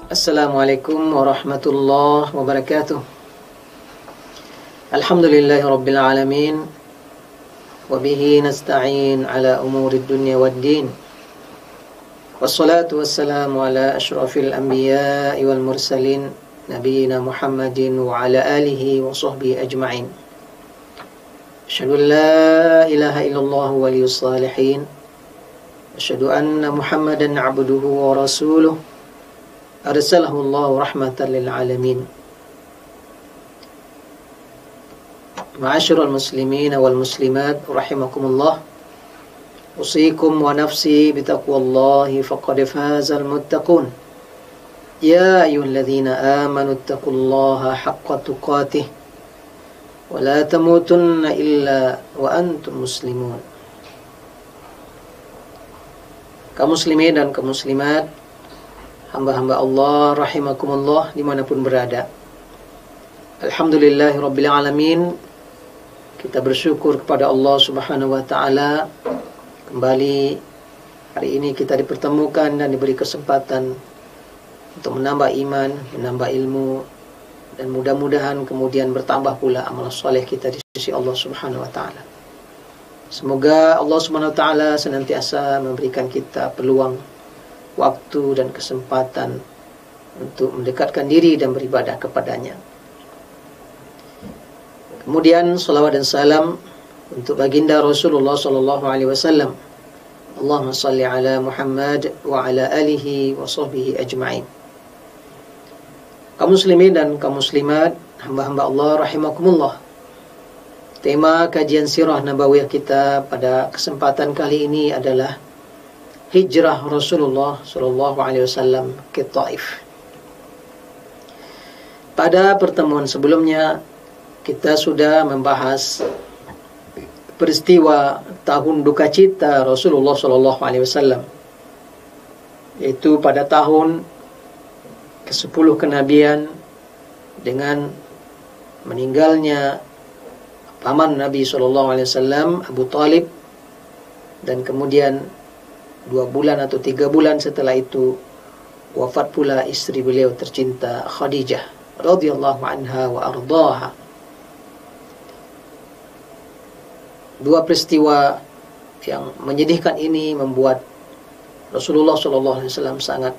Assalamualaikum warahmatullahi wabarakatuh. Alhamdulillahi rabbil alamin. Wabihi nasta'in ala umurid dunya waddin. Wassalatu wassalamu ala ashrafil anbiya'i wal mursalin, nabiyina Muhammadin wa ala alihi wa sahbihi ajma'in. Asyhadu an la ilaha illallah waliyus salihin. Asyhadu anna Muhammadan abduhu wa rasuluh. Arsalahu Allah rahmatan lil alamin. Ma'asyiral muslimin wal muslimat rahimakumullah. Usikum wa nafsi bitaqwallahi faqad fazal muttaqun. Ya ayyuhalladzina amanu taqullaha haqqa tuqatih wa la tamutunna illa wa antum muslimun. Kaum muslimin dan kaum muslimat, hamba-hamba Allah rahimakumullah dimanapun berada. Alhamdulillahi rabbil alamin. Kita bersyukur kepada Allah subhanahu wa ta'ala. Kembali hari ini kita dipertemukan dan diberi kesempatan untuk menambah iman, menambah ilmu, dan mudah-mudahan kemudian bertambah pula amal soleh kita di sisi Allah subhanahu wa ta'ala. Semoga Allah subhanahu wa ta'ala senantiasa memberikan kita peluang, waktu dan kesempatan untuk mendekatkan diri dan beribadah kepadanya. Kemudian salawat dan salam untuk baginda Rasulullah sallallahu alaihi wasallam. Allahumma salli ala Muhammad wa ala alihi wa sahbihi ajma'in. Kaum muslimin dan kaum muslimat, hamba-hamba Allah rahimakumullah. Tema kajian sirah nabawiyah kita pada kesempatan kali ini adalah hijrah Rasulullah sallallahu alaihi wasallam ke Taif. Pada pertemuan sebelumnya kita sudah membahas peristiwa tahun duka cita Rasulullah sallallahu alaihi wasallam, yaitu pada tahun ke-10 kenabian dengan meninggalnya paman Nabi sallallahu alaihi wasallam Abu Talib, dan kemudian 2 bulan atau 3 bulan setelah itu wafat pula istri beliau tercinta Khadijah radhiyallahu anha wa ardhaha. 2 peristiwa yang menyedihkan ini membuat Rasulullah SAW sangat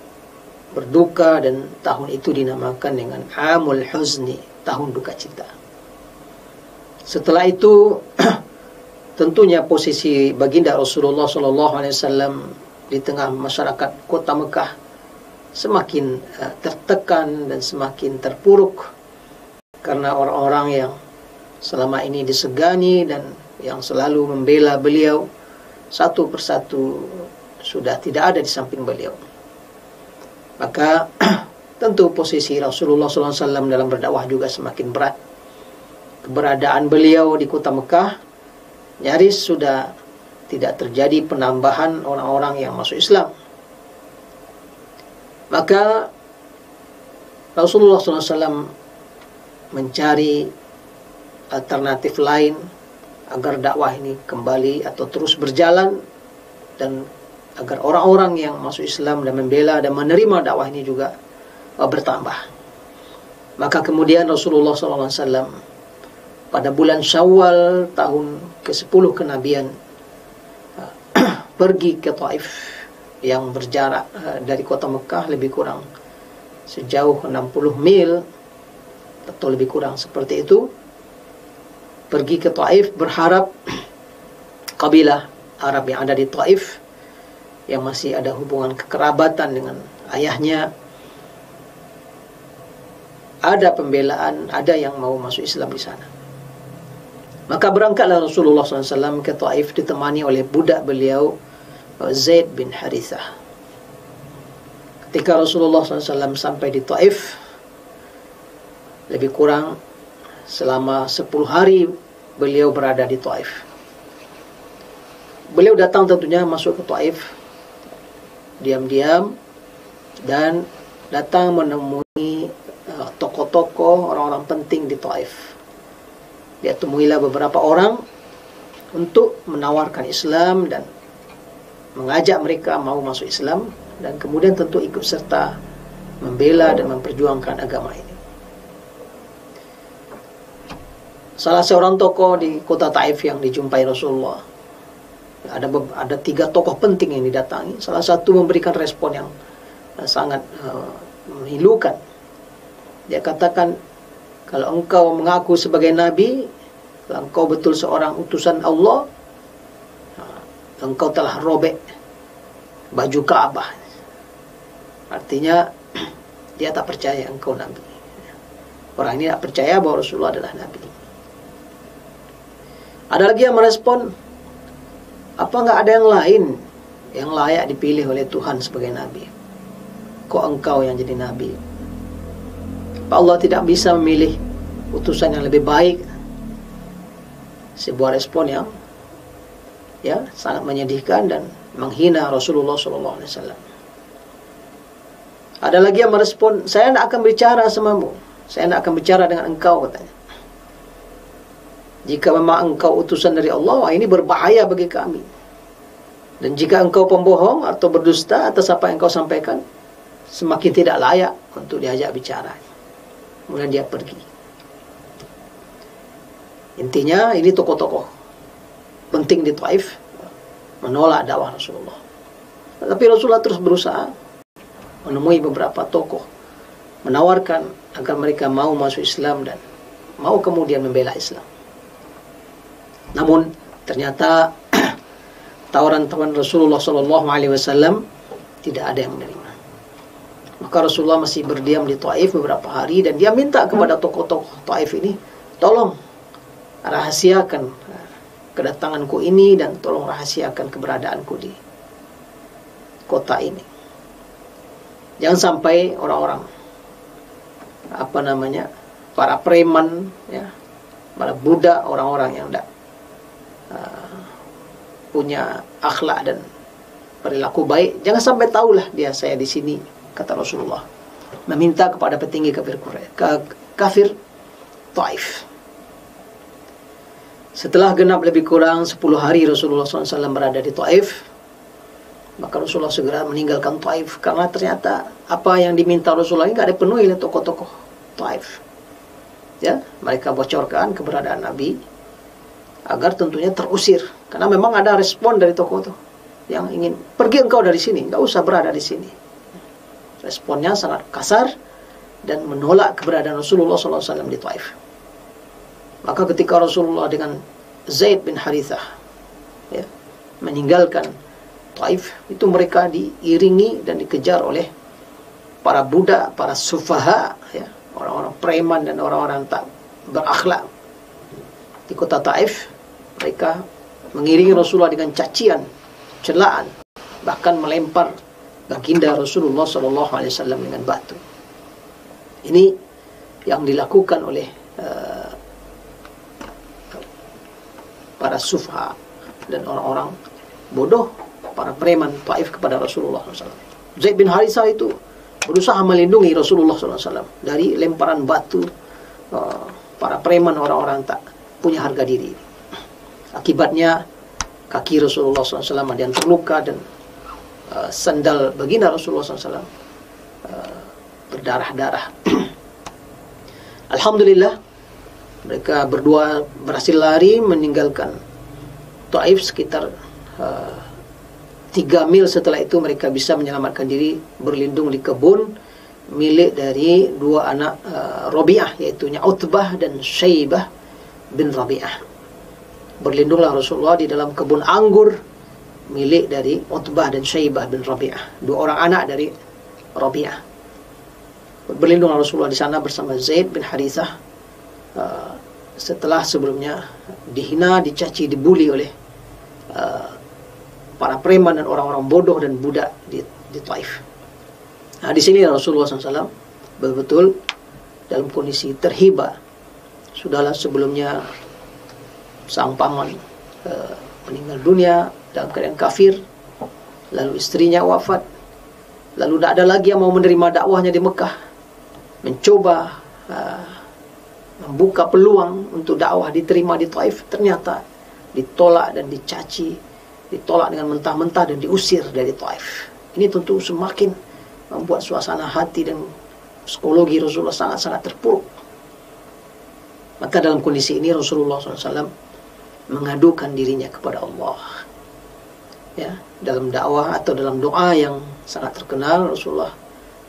berduka, dan tahun itu dinamakan dengan Amul Huzni, tahun duka cita. Setelah itu tentunya posisi baginda Rasulullah SAW di tengah masyarakat kota Mekah semakin tertekan dan semakin terpuruk karena orang-orang yang selama ini disegani dan yang selalu membela beliau satu persatu sudah tidak ada di samping beliau. Maka tentu posisi Rasulullah SAW dalam berdakwah juga semakin berat. Keberadaan beliau di kota Mekah nyaris sudah tidak terjadi penambahan orang-orang yang masuk Islam. Maka Rasulullah SAW mencari alternatif lain agar dakwah ini kembali atau terus berjalan, dan agar orang-orang yang masuk Islam dan membela dan menerima dakwah ini juga bertambah. Maka kemudian Rasulullah SAW pada bulan Syawal tahun ke-10 kenabian pergi ke Taif yang berjarak dari kota Mekah lebih kurang sejauh 60 mil atau lebih kurang seperti itu. Pergi ke Taif berharap kabilah Arab yang ada di Taif yang masih ada hubungan kekerabatan dengan ayahnya, ada pembelaan, ada yang mau masuk Islam di sana. Maka berangkatlah Rasulullah SAW ke Taif ditemani oleh budak beliau Zaid bin Harithah. Ketika Rasulullah SAW sampai di Taif, lebih kurang selama 10 hari beliau berada di Taif. Beliau datang tentunya masuk ke Taif diam-diam dan datang menemui tokoh-tokoh, orang-orang penting di Taif. Dia temuilah beberapa orang untuk menawarkan Islam dan mengajak mereka mau masuk Islam, dan kemudian tentu ikut serta membela dan memperjuangkan agama ini. Salah seorang tokoh di kota Taif yang dijumpai Rasulullah, ada 3 tokoh penting yang didatangi. Salah satu memberikan respon yang sangat memilukan. Dia katakan, kalau engkau mengaku sebagai nabi, kalau engkau betul seorang utusan Allah, engkau telah robek baju Ka'bah. Artinya dia tak percaya engkau nabi. Orang ini tak percaya bahwa Rasulullah adalah nabi. Ada lagi yang merespon, apa enggak ada yang lain yang layak dipilih oleh Tuhan sebagai nabi? Kok engkau yang jadi nabi? Apa Allah tidak bisa memilih utusan yang lebih baik? Sebuah respon yang sangat menyedihkan dan menghina Rasulullah SAW. Ada lagi yang merespon, saya tidak akan bicara samamu, saya tidak akan bicara dengan engkau, katanya. Jika memang engkau utusan dari Allah, ini berbahaya bagi kami. Dan jika engkau pembohong atau berdusta atas apa yang engkau sampaikan, semakin tidak layak untuk diajak bicara. Kemudian dia pergi. Intinya ini tokoh-tokoh penting di Taif menolak dakwah Rasulullah. Tapi Rasulullah terus berusaha menemui beberapa tokoh, menawarkan agar mereka mau masuk Islam dan mau kemudian membela Islam. Namun ternyata tawaran-tawaran Rasulullah SAW tidak ada yang menerima. Maka Rasulullah masih berdiam di Taif beberapa hari dan dia minta kepada tokoh-tokoh Taif ini, tolong rahasiakan kedatanganku ini dan tolong rahasiakan keberadaanku di kota ini. Jangan sampai orang-orang para preman, para budak, orang-orang yang tidak punya akhlak dan perilaku baik, jangan sampai tahulah saya di sini, kata Rasulullah, meminta kepada petinggi kafir Taif. Setelah genap lebih kurang 10 hari Rasulullah SAW berada di Taif, maka Rasulullah segera meninggalkan Taif, karena ternyata apa yang diminta Rasulullah ini tidak dipenuhi oleh tokoh-tokoh Taif. Mereka bocorkan keberadaan Nabi agar tentunya terusir, karena memang ada respon dari tokoh itu yang ingin, pergi engkau dari sini, nggak usah berada di sini. Responnya sangat kasar dan menolak keberadaan Rasulullah SAW di Taif. Maka ketika Rasulullah dengan Zaid bin Harithah meninggalkan Taif, itu mereka diiringi dan dikejar oleh para budak, para sufaha, orang-orang preman dan orang-orang tak berakhlak di kota Taif. Mereka mengiringi Rasulullah dengan cacian, celaan, bahkan melempar baginda Rasulullah SAW dengan batu. Ini yang dilakukan oleh para sufaha dan orang-orang bodoh, para preman Taif kepada Rasulullah SAW. Zaid bin Harithah itu berusaha melindungi Rasulullah SAW dari lemparan batu para preman, orang-orang tak punya harga diri. Akibatnya kaki Rasulullah SAW ada yang terluka dan sandal baginda Rasulullah SAW berdarah-darah. Alhamdulillah, mereka berdua berhasil lari meninggalkan Taif. Sekitar 3 mil setelah itu mereka bisa menyelamatkan diri, berlindung di kebun milik dari 2 anak Rabi'ah, yaitu Utbah dan Syaibah bin Rabi'ah. Berlindunglah Rasulullah di dalam kebun anggur milik dari Utbah dan Syaibah bin Rabi'ah, 2 orang anak dari Rabi'ah. Berlindunglah Rasulullah di sana bersama Zaid bin Harithah setelah sebelumnya dihina, dicaci, dibuli oleh para preman dan orang-orang bodoh dan budak di Taif. Nah, di sini Rasulullah SAW betul-betul dalam kondisi terhibah. Sudahlah sebelumnya sang paman meninggal dunia dalam keadaan kafir, lalu istrinya wafat, lalu tidak ada lagi yang mau menerima dakwahnya di Mekah, mencoba membuka peluang untuk dakwah diterima di Taif, ternyata ditolak dan dicaci, ditolak dengan mentah-mentah dan diusir dari Taif. Ini tentu semakin membuat suasana hati dan Psikologi Rasulullah sangat-sangat terpuruk. Maka dalam kondisi ini Rasulullah SAW mengadukan dirinya kepada Allah. Ya, dalam dakwah atau dalam doa yang sangat terkenal, Rasulullah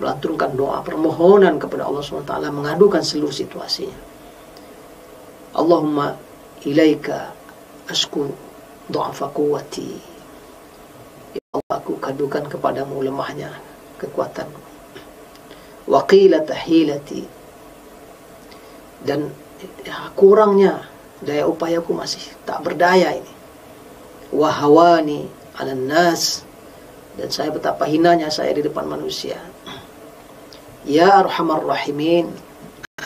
melantunkan doa permohonan kepada Allah SWT, mengadukan seluruh situasinya. Allahumma ilaika ashku du'afa quwwati. Ya Allah, aku kadukan kepadamu lemahnya kekuatanku. Wa qilata hilati, dan kurangnya daya upayaku, masih tak berdaya ini. Wa hawani 'alan nas, dan saya betapa hinanya saya di depan manusia. Ya arhamar rahimin,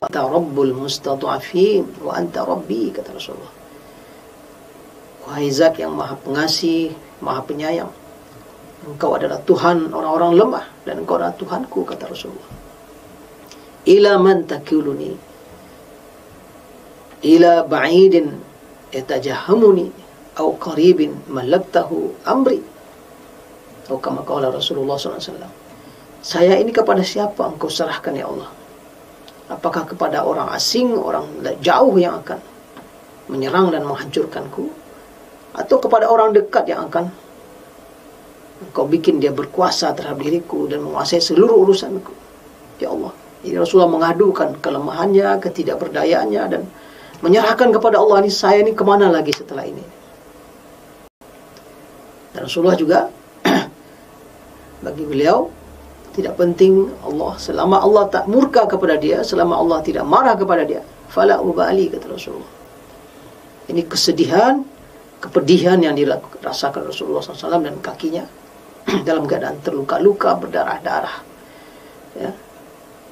anta rabbul mustad'afin wa anta rabbi, kata Rasulullah. Wahai Zat yang maha pengasih, maha penyayang, engkau adalah Tuhan orang-orang lemah, dan engkau adalah Tuhanku, kata Rasulullah. Ila man takiluni, ila ba'idin yatajahamuni, au qaribin malaktahu amri, atau kama qala Rasulullah SAW. Saya ini kepada siapa engkau serahkan ya Allah? Apakah kepada orang asing, orang jauh yang akan menyerang dan menghancurkanku, atau kepada orang dekat yang akan engkau bikin dia berkuasa terhadap diriku dan menguasai seluruh urusanku? Ya Allah. Jadi Rasulullah mengadukan kelemahannya, ketidakberdayaannya, dan menyerahkan kepada Allah, ini saya ini kemana lagi setelah ini. Dan Rasulullah juga bagi beliau tidak penting Allah, selama Allah tak murka kepada dia, selama Allah tidak marah kepada dia, fala ubali, kata Rasulullah. Ini kesedihan, kepedihan yang dirasakan Rasulullah SAW dan kakinya dalam keadaan terluka-luka, berdarah-darah, ya,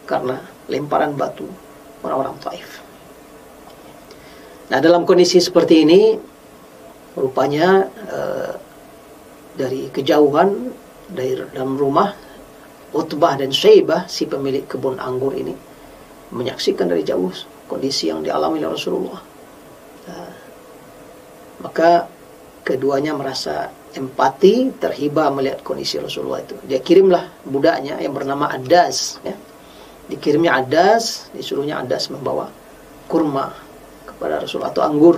karena lemparan batu orang-orang Taif. Nah, dalam kondisi seperti ini, rupanya dari kejauhan, dari dalam rumah, Utbah dan Syaibah, si pemilik kebun anggur ini, menyaksikan dari jauh kondisi yang dialami oleh Rasulullah. Maka keduanya merasa empati, terhibah melihat kondisi Rasulullah itu. Dia kirimlah budaknya yang bernama Adas, ya. Dikirimnya Adas, disuruhnya Adas membawa kurma kepada Rasulullah atau anggur.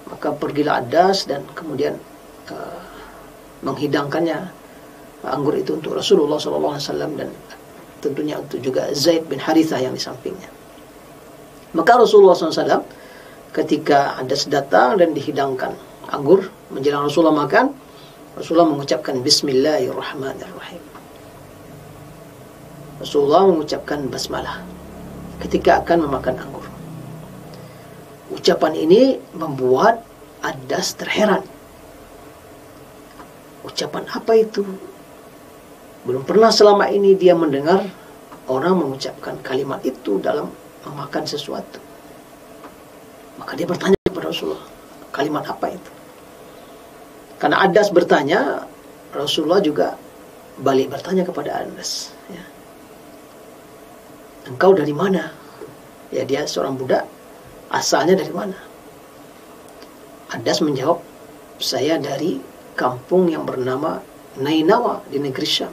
Maka pergilah Adas dan kemudian menghidangkannya anggur itu untuk Rasulullah SAW, dan tentunya untuk juga Zaid bin Harithah yang di sampingnya. Maka Rasulullah SAW ketika Adas datang dan dihidangkan anggur, menjelang Rasulullah makan, Rasulullah mengucapkan Bismillahirrahmanirrahim. Rasulullah mengucapkan basmalah ketika akan memakan anggur. Ucapan ini membuat Adas terheran. Ucapan apa itu? Belum pernah selama ini dia mendengar orang mengucapkan kalimat itu dalam memakan sesuatu. Maka dia bertanya kepada Rasulullah, kalimat apa itu? Karena Adas bertanya, Rasulullah juga balik bertanya kepada Adas, ya. Engkau dari mana? Ya, dia seorang budak, asalnya dari mana? Adas menjawab, saya dari kampung yang bernama Nainawa di negeri Syam.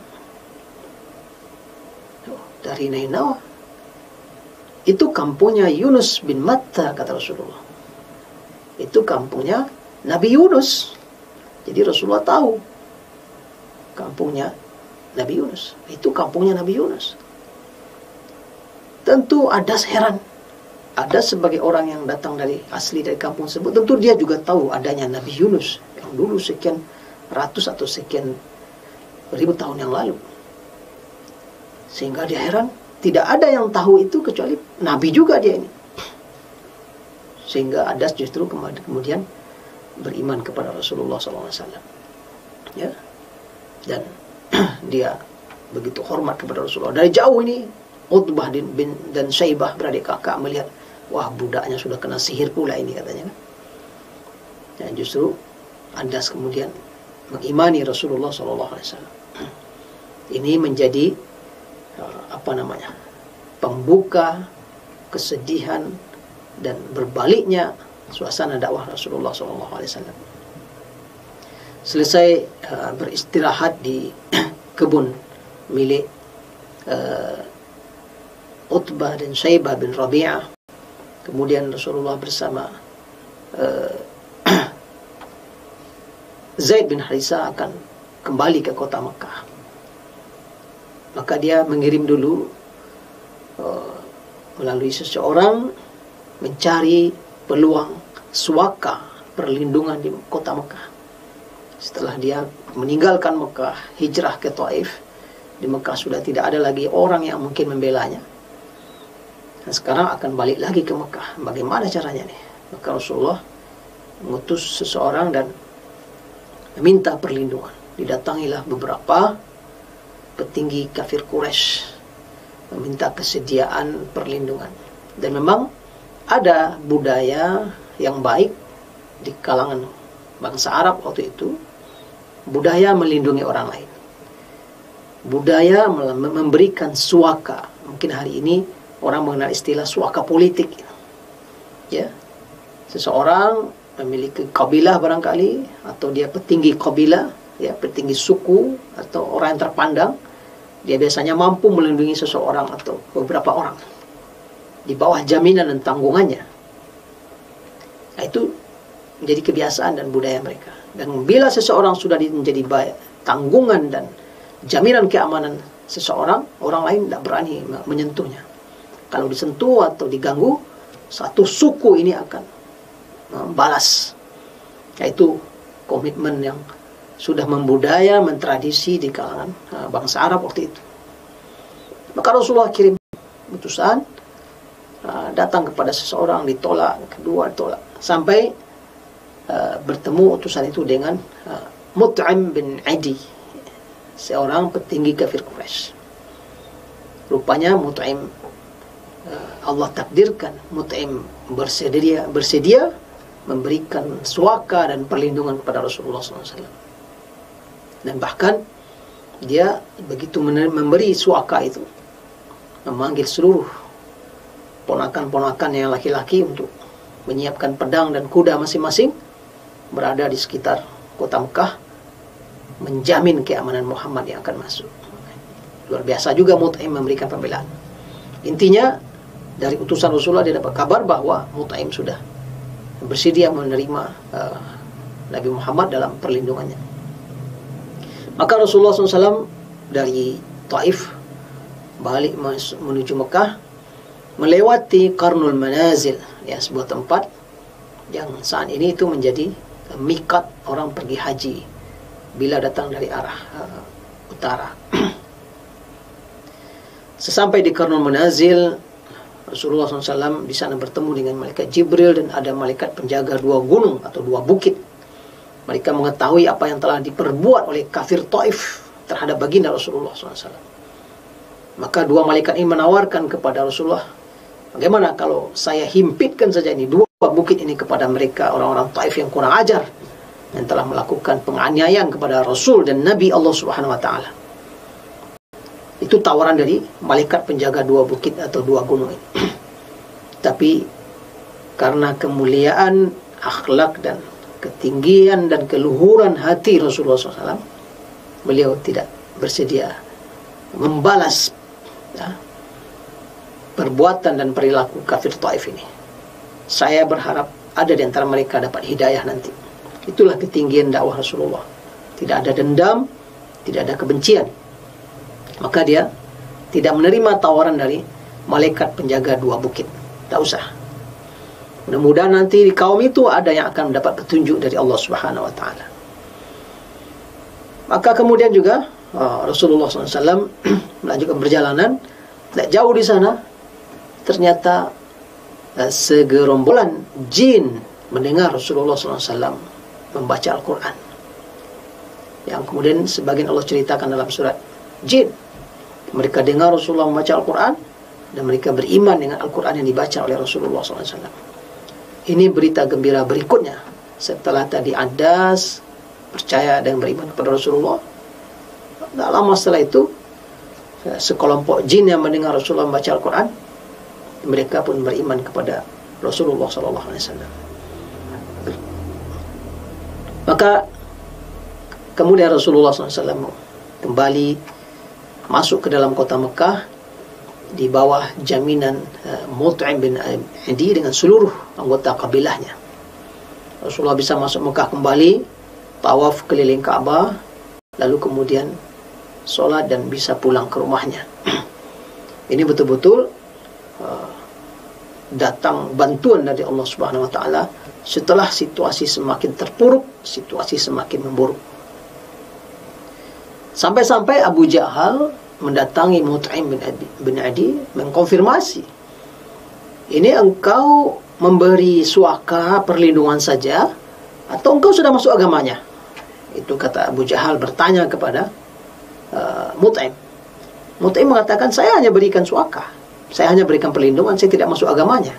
Dari Nainawa. Itu kampungnya Yunus bin Matta, kata Rasulullah. Itu kampungnya Nabi Yunus. Jadi Rasulullah tahu kampungnya Nabi Yunus. Itu kampungnya Nabi Yunus. Tentu Adas heran. Adas sebagai orang yang datang dari asli dari kampung tersebut, tentu dia juga tahu adanya Nabi Yunus yang dulu sekian ratus atau sekian ribu tahun yang lalu. Sehingga dia heran, tidak ada yang tahu itu kecuali Nabi juga dia ini. Sehingga Adas justru kemudian beriman kepada Rasulullah SAW. Ya. Dan dia begitu hormat kepada Rasulullah. Dari jauh ini Utbah dan Syaibah, beradik kakak, melihat, wah, budaknya sudah kena sihir pula ini, katanya. Dan justru Adas kemudian mengimani Rasulullah SAW. Ini menjadi pembuka kesedihan dan berbaliknya suasana dakwah Rasulullah SAW. Selesai beristirahat di kebun milik Utbah dan Syaibah bin Rabi'ah. Kemudian Rasulullah bersama Zaid bin Harithah akan kembali ke kota Mekah. Maka dia mengirim dulu melalui seseorang mencari peluang suaka perlindungan di kota Mekah. Setelah dia meninggalkan Mekah, hijrah ke Taif, di Mekah sudah tidak ada lagi orang yang mungkin membelanya. Dan sekarang akan balik lagi ke Mekah. Bagaimana caranya nih? Maka Rasulullah mengutus seseorang dan meminta perlindungan. Didatangilah beberapa petinggi kafir Quraisy meminta kesediaan perlindungan. Dan memang ada budaya yang baik di kalangan bangsa Arab waktu itu, budaya melindungi orang lain, budaya memberikan suaka. Mungkin hari ini orang mengenal istilah suaka politik, ya. Seseorang memiliki kabilah barangkali, atau dia petinggi kabilah, ya, petinggi suku atau orang yang terpandang, dia biasanya mampu melindungi seseorang atau beberapa orang di bawah jaminan dan tanggungannya. Nah, itu menjadi kebiasaan dan budaya mereka. Dan bila seseorang sudah menjadi tanggungan dan jaminan keamanan seseorang, orang lain tidak berani menyentuhnya. Kalau disentuh atau diganggu, satu suku ini akan balas. Yaitu komitmen yang sudah membudaya, mentradisi di kalangan bangsa Arab waktu itu. Maka Rasulullah kirim utusan, datang kepada seseorang, ditolak, kedua ditolak, sampai bertemu utusan itu dengan Mut'im bin Adi, seorang petinggi kafir Quraisy. Rupanya Mut'im, Allah takdirkan Mut'im bersedia memberikan suaka dan perlindungan kepada Rasulullah SAW. Dan bahkan dia begitu memberi suaka itu, memanggil seluruh ponakan-ponakan yang laki-laki untuk menyiapkan pedang dan kuda masing-masing, berada di sekitar kota Mekah, menjamin keamanan Muhammad yang akan masuk. Luar biasa juga Mut'im memberikan pembelaan. Intinya, dari utusan Rasulullah dia dapat kabar bahwa Mut'im sudah bersedia menerima Nabi Muhammad dalam perlindungannya. Maka Rasulullah SAW dari Taif balik menuju Mekah, melewati Qarnul Manazil, ya, sebuah tempat yang saat ini itu menjadi mikat orang pergi haji bila datang dari arah utara. Sesampai di Qarnul Manazil, Rasulullah SAW di sana bertemu dengan malaikat Jibril dan ada malaikat penjaga dua gunung atau dua bukit. Mereka mengetahui apa yang telah diperbuat oleh kafir Taif terhadap baginda Rasulullah SAW. Maka dua malaikat ini menawarkan kepada Rasulullah, bagaimana kalau saya himpitkan saja ini dua bukit ini kepada mereka, orang-orang Taif yang kurang ajar, yang telah melakukan penganiayaan kepada Rasul dan Nabi Allah Subhanahu wa Ta'ala. Itu tawaran dari malaikat penjaga dua bukit atau dua gunung ini. Tapi karena kemuliaan akhlak dan ketinggian dan keluhuran hati Rasulullah SAW, beliau tidak bersedia membalas, ya, perbuatan dan perilaku kafir Taif ini. Saya berharap ada di antara mereka dapat hidayah nanti. Itulah ketinggian dakwah Rasulullah. Tidak ada dendam, tidak ada kebencian. Maka dia tidak menerima tawaran dari malaikat penjaga dua bukit. Tak usah. Mudah-mudahan nanti di kaum itu ada yang akan mendapat petunjuk dari Allah Subhanahu wa Ta'ala. Maka kemudian juga Rasulullah SAW melanjutkan perjalanan. Tak jauh di sana, ternyata segerombolan jin mendengar Rasulullah SAW membaca Al-Quran. Yang kemudian sebagian Allah ceritakan dalam surat Jin. Mereka dengar Rasulullah membaca Al-Quran dan mereka beriman dengan Al-Quran yang dibaca oleh Rasulullah SAW. Ini berita gembira berikutnya. Setelah tadi Adas percaya dan beriman kepada Rasulullah, tak lama setelah itu sekelompok jin yang mendengar Rasulullah membaca Al-Quran, mereka pun beriman kepada Rasulullah SAW. Maka kemudian Rasulullah SAW kembali masuk ke dalam kota Mekah di bawah jaminan Mut'im bin Adi dengan seluruh anggota kabilahnya. Rasulullah bisa masuk Mekah kembali, tawaf keliling Ka'bah, lalu kemudian sholat dan bisa pulang ke rumahnya. Ini betul-betul datang bantuan dari Allah Subhanahu wa taala setelah situasi semakin terpuruk, situasi semakin memburuk. Sampai-sampai Abu Jahal mendatangi Mut'im bin Adi mengkonfirmasi, ini engkau memberi suaka perlindungan saja atau engkau sudah masuk agamanya? Itu kata Abu Jahal bertanya kepada Mut'im. Mut'im mengatakan, saya hanya berikan suaka, saya hanya berikan perlindungan, saya tidak masuk agamanya.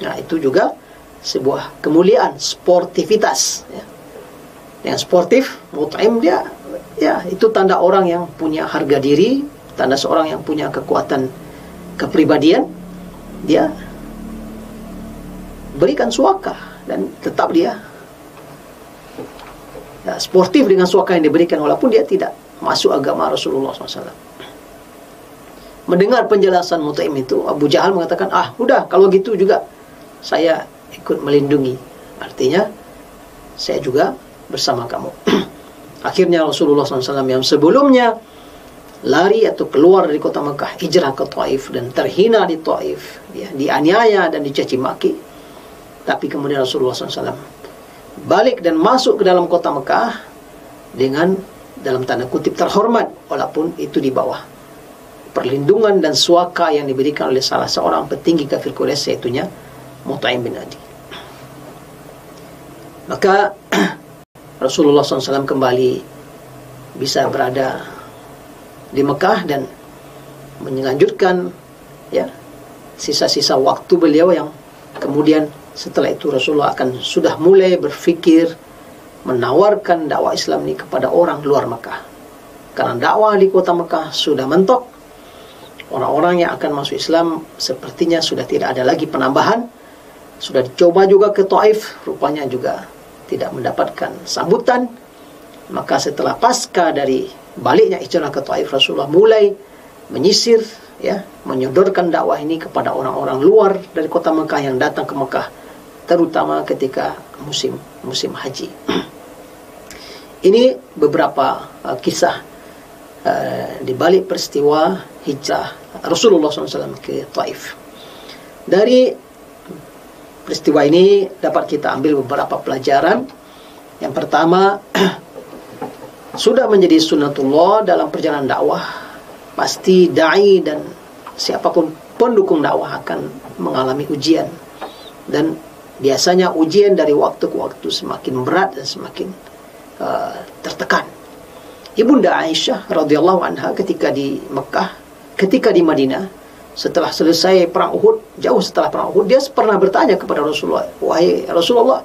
Nah, itu juga sebuah kemuliaan, sportivitas ya. Yang sportif, Mut'im dia, ya, itu tanda orang yang punya harga diri, tanda seorang yang punya kekuatan kepribadian. Dia berikan suaka dan tetap dia ya, sportif dengan suaka yang diberikan walaupun dia tidak masuk agama Rasulullah SAW. Mendengar penjelasan Mut'im itu, Abu Jahal mengatakan, udah kalau gitu juga saya ikut melindungi. Artinya saya juga bersama kamu. Akhirnya Rasulullah SAW yang sebelumnya lari atau keluar dari kota Mekah, hijrah ke Taif dan terhina di Taif, ya, dianiaya dan dicaci maki. Tapi kemudian Rasulullah SAW balik dan masuk ke dalam kota Mekah dengan dalam tanda kutip terhormat, walaupun itu di bawah perlindungan dan suaka yang diberikan oleh salah seorang petinggi kafir Quraisy, yaitunya Mut'im bin Adi. Maka Rasulullah SAW kembali bisa berada di Mekah dan melanjutkan ya sisa-sisa waktu beliau yang kemudian setelah itu Rasulullah akan sudah mulai berfikir menawarkan dakwah Islam ini kepada orang luar Mekah. Karena dakwah di kota Mekah sudah mentok, orang-orang yang akan masuk Islam sepertinya sudah tidak ada lagi penambahan. Sudah dicoba juga ke Taif, rupanya juga tidak mendapatkan sambutan. Maka setelah pasca dari baliknya hijrah ke Taif, Rasulullah mulai menyisir ya, menyodorkan dakwah ini kepada orang-orang luar dari kota Mekah yang datang ke Mekah, terutama ketika musim haji. Ini beberapa kisah di balik peristiwa hijrah Rasulullah SAW ke Taif. Dari peristiwa ini dapat kita ambil beberapa pelajaran. Yang pertama, sudah menjadi sunnatullah dalam perjalanan dakwah, pasti da'i dan siapapun pendukung dakwah akan mengalami ujian. Dan biasanya ujian dari waktu ke waktu semakin berat dan semakin tertekan. Ibunda Aisyah radhiyallahu anha ketika di Mekah, ketika di Madinah, setelah selesai perang Uhud, jauh setelah perang Uhud, dia pernah bertanya kepada Rasulullah, wahai Rasulullah,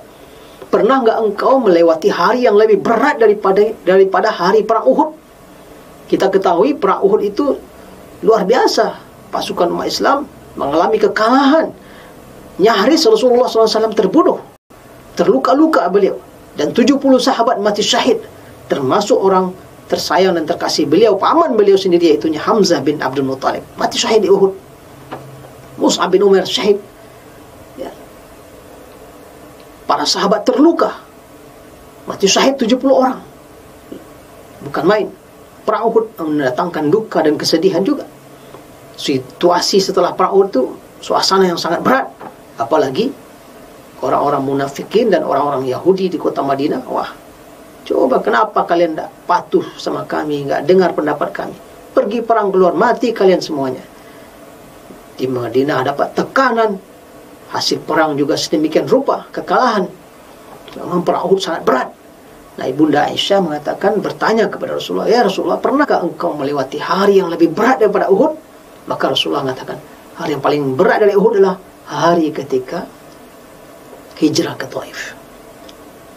pernah nggak engkau melewati hari yang lebih berat daripada hari perang Uhud? Kita ketahui perang Uhud itu luar biasa, pasukan umat Islam mengalami kekalahan. Nyaris Rasulullah SAW terbunuh, terluka-luka beliau, dan 70 sahabat mati syahid, termasuk orang tersayang dan terkasih beliau, paman beliau sendiri, yaitu Hamzah bin Abdul Muttalib, mati syahid di Uhud. Mus'ab bin Umair syahid ya. Para sahabat terluka, mati syahid 70 orang. Bukan main. Perang Uhud mendatangkan duka dan kesedihan juga. Situasi setelah perang Uhud itu suasana yang sangat berat. Apalagi orang-orang munafikin dan orang-orang Yahudi di kota Madinah. Wah, coba kenapa kalian tidak patuh sama kami, nggak dengar pendapat kami, pergi perang keluar, mati kalian semuanya. Di Madinah dapat tekanan, hasil perang juga sedemikian rupa, kekalahan. Memang perang Uhud sangat berat. Nah, Ibunda Aisyah mengatakan, bertanya kepada Rasulullah, ya Rasulullah, pernahkah engkau melewati hari yang lebih berat daripada Uhud? Maka Rasulullah mengatakan, hari yang paling berat dari Uhud adalah hari ketika hijrah ke Taif.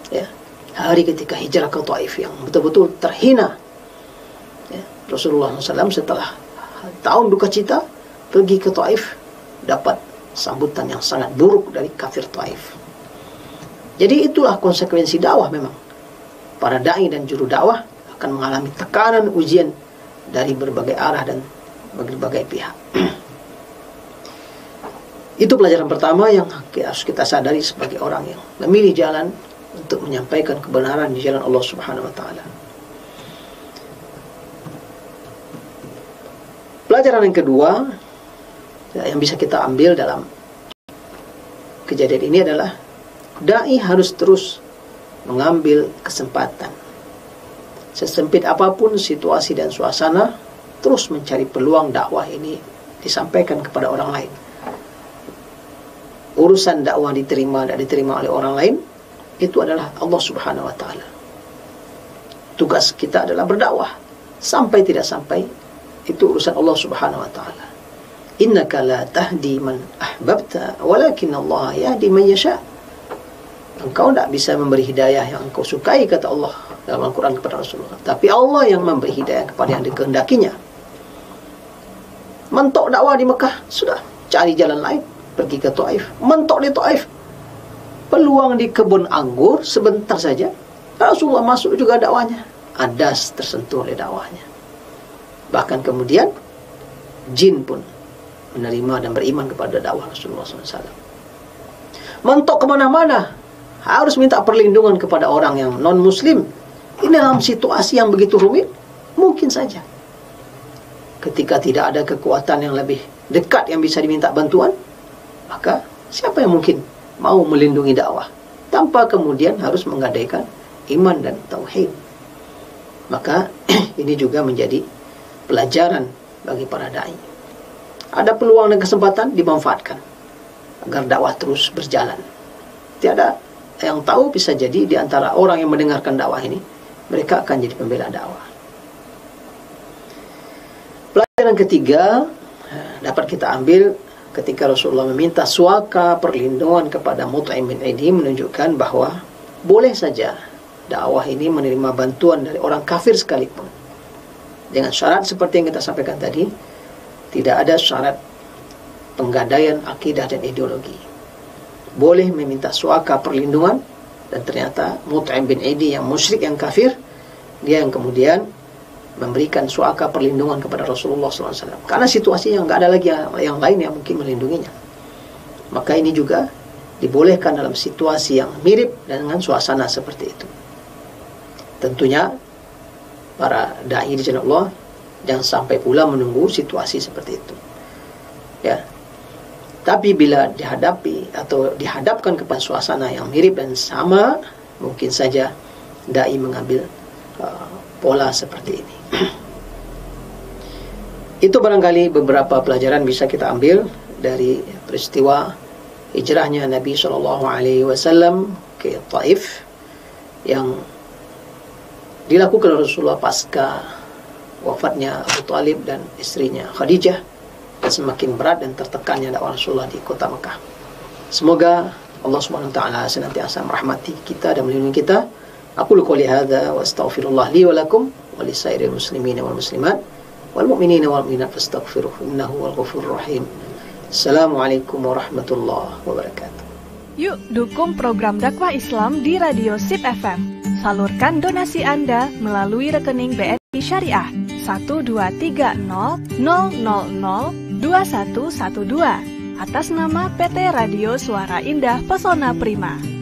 Ya, hari ketika hijrah ke Taif yang betul-betul terhina. Ya, Rasulullah SAW setelah tahun duka cita pergi ke Taif, dapat sambutan yang sangat buruk dari kafir Taif. Jadi itulah konsekuensi dakwah memang. Para da'i dan juru dakwah akan mengalami tekanan, ujian dari berbagai arah dan berbagai pihak. Itu pelajaran pertama yang harus kita sadari sebagai orang yang memilih jalan untuk menyampaikan kebenaran di jalan Allah Subhanahu wa taala. Pelajaran yang kedua yang bisa kita ambil dalam kejadian ini adalah dai harus terus mengambil kesempatan. Sesempit apapun situasi dan suasana, terus mencari peluang dakwah ini disampaikan kepada orang lain. Urusan dakwah diterima dan diterima oleh orang lain, itu adalah Allah Subhanahu wa taala. Tugas kita adalah berdakwah. Sampai tidak sampai, itu urusan Allah Subhanahu wa taala. Innaka la tahdi man ahbabta, walakin Allah yahdi man yasha. Engkau tidak bisa memberi hidayah yang engkau sukai, kata Allah dalam Al-Quran kepada Rasulullah. Tapi Allah yang memberi hidayah kepada yang dikehendakinya. Mentok dakwah di Mekah, sudah, cari jalan lain, pergi ke Taif. Mentok di Taif, peluang di kebun anggur sebentar saja, Rasulullah masuk juga dakwahnya. Adas tersentuh oleh dakwahnya. Bahkan kemudian jin pun menerima dan beriman kepada dakwah Rasulullah SAW. Mentok kemana-mana, harus minta perlindungan kepada orang yang non-muslim. Ini dalam situasi yang begitu rumit, mungkin saja ketika tidak ada kekuatan yang lebih dekat yang bisa diminta bantuan, maka siapa yang mungkin mau melindungi dakwah tanpa kemudian harus menggadaikan iman dan tauhid. Maka ini juga menjadi pelajaran bagi para dai. Ada peluang dan kesempatan, dimanfaatkan agar dakwah terus berjalan. Tiada yang tahu, bisa jadi di antara orang yang mendengarkan dakwah ini, mereka akan jadi pembela dakwah. Pelajaran ketiga dapat kita ambil ketika Rasulullah meminta suaka perlindungan kepada Mut'im bin Adi, menunjukkan bahwa boleh saja dakwah ini menerima bantuan dari orang kafir sekalipun, dengan syarat seperti yang kita sampaikan tadi. Tidak ada syarat penggadaian akidah dan ideologi. Boleh meminta suaka perlindungan, dan ternyata Mut'im bin Adi yang musyrik, yang kafir, dia yang kemudian memberikan suaka perlindungan kepada Rasulullah SAW. Karena situasinya nggak ada lagi yang lain yang mungkin melindunginya. Maka ini juga dibolehkan dalam situasi yang mirip dengan suasana seperti itu. Tentunya para da'i di jalan Allah jangan sampai pula menunggu situasi seperti itu. Ya. Tapi bila dihadapi atau dihadapkan kepada suasana yang mirip dan sama, mungkin saja da'i mengambil pola seperti ini. Itu barangkali beberapa pelajaran bisa kita ambil dari peristiwa hijrahnya Nabi SAW ke Taif yang dilakukan oleh Rasulullah pasca wafatnya Abu Talib dan istrinya Khadijah, dan semakin berat dan tertekannya dakwah Rasulullah di kota Mekah. Semoga Allah Subhanahu wa taala senantiasa merahmati kita dan melindungi kita. Aqulu qouli hadza wa astaghfirullah li wa lakum wa lisairil muslimina wal muslimat wal mu'minina wal mu'minat fastaghfiruhu innahu wal ghafurur rahim. Assalamualaikum warahmatullahi wabarakatuh. Yuk dukung program dakwah Islam di Radio SIP FM. Salurkan donasi Anda melalui rekening BNI Syariah 12300002112 atas nama PT Radio Suara Indah Pesona Prima.